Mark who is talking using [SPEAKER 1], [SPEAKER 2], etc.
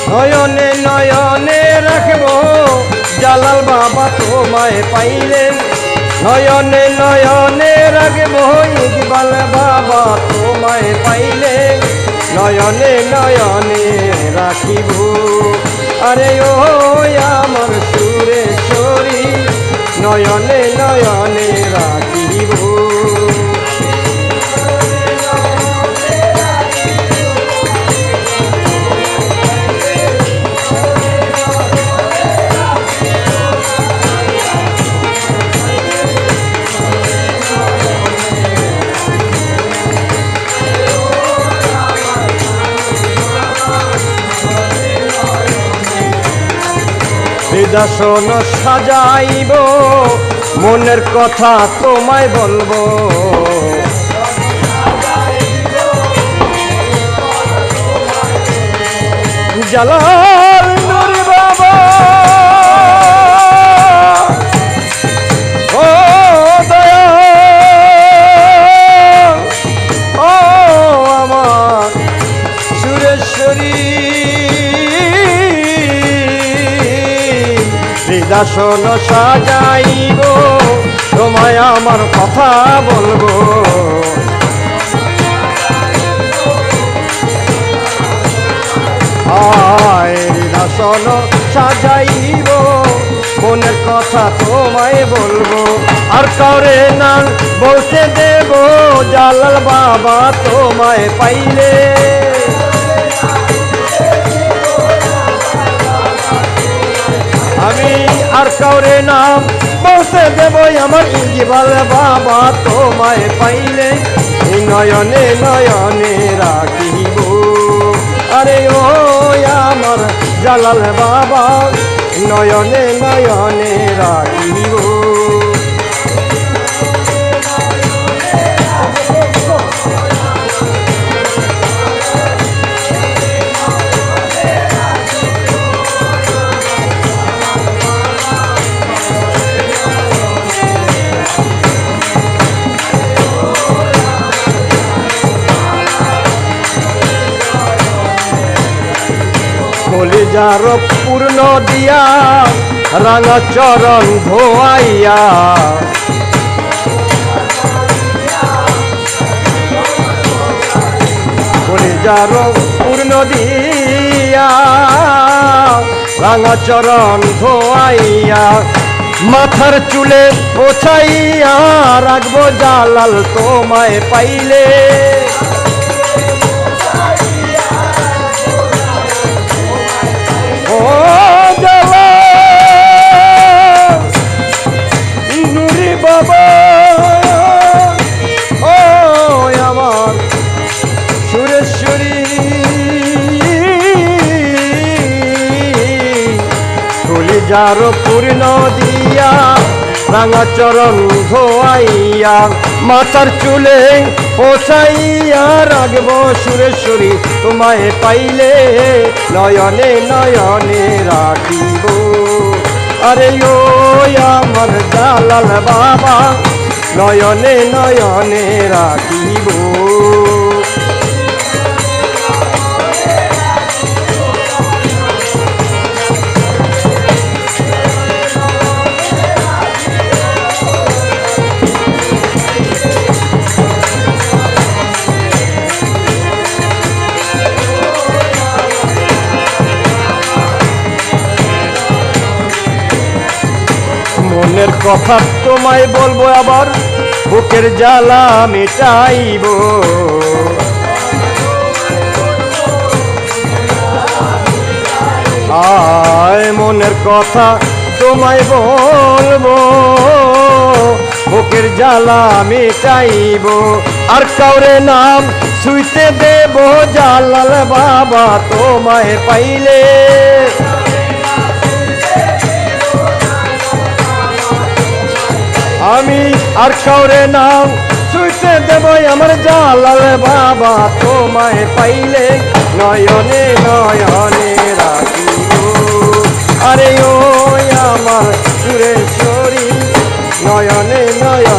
[SPEAKER 1] নয়নে নয়নে রাখবো জালাল বাবা তোমায় পাইলে নয়নে নয়নে রাখবো ইকবাল বাবা তোমায় পাইলে নয়নে নয়নে রাখিব আরে ও আমার সুরেশ্বরী নয়নে নয়নে রাখিব হৃদয় সাজাইব মনের কথা তোমায় বলবো জালাল নুরি বাবা ও দয়া ও আমার সুরেশ্বরী হৃদয় সাজাইব তোমায় আমার কথা বলবো হৃদয় সাজাইব মনের কথা তোমায় বলবো আর কাউরে না বলতে দেব জালাল বাবা তোমায় পাইলে আমি আর কাউরে নাম বলতে দেব আমার ইকবাল বাবা তোমায় পাইলে নয়নে নয়নে রাখিব আরে ও আমার জালাল বাবা নয়নে নয়নে রাখিব কলিজার পূর্ণ দিয়া রাঙা চরণ ধোয়াইয়া কলিজার পূর্ণ দিয়া রাঙা চরণ ধোয়াইয়া মাথার চুলে পোছাইয়া রাখবো জালাল তোমায় পাইলে নুরি বাবা ও আমার সুরেশ্বরী কলিজার পূর্ণ দিয়া রাঙা চরণ ধোয়াইয়া মাথার চুলে পোছাইয়া রাখবো সুরেশ্বরী তোমায় পাইলে নয়নে নয়নে রাখিব আরে ও আমার জালাল বাবা নয়নে নয়নে রাখিব মনের কথা তোমায় বলবো আবার বুকের জ্বালা মেটাইব আয় মনের কথা তোমায় বলবো বুকের জ্বালা মেটাইব আর কাউরে নাম ছুঁইতে দেব জালাল বাবা তোমায় পাইলে আমি আর কাউরে নাম ছুঁইতে দেব আমার জালাল বাবা তোমায় পাইলে নয়নে নয়নে রাখিব আরে ও আমার সুরেশ্বরী নয়নে নয়নে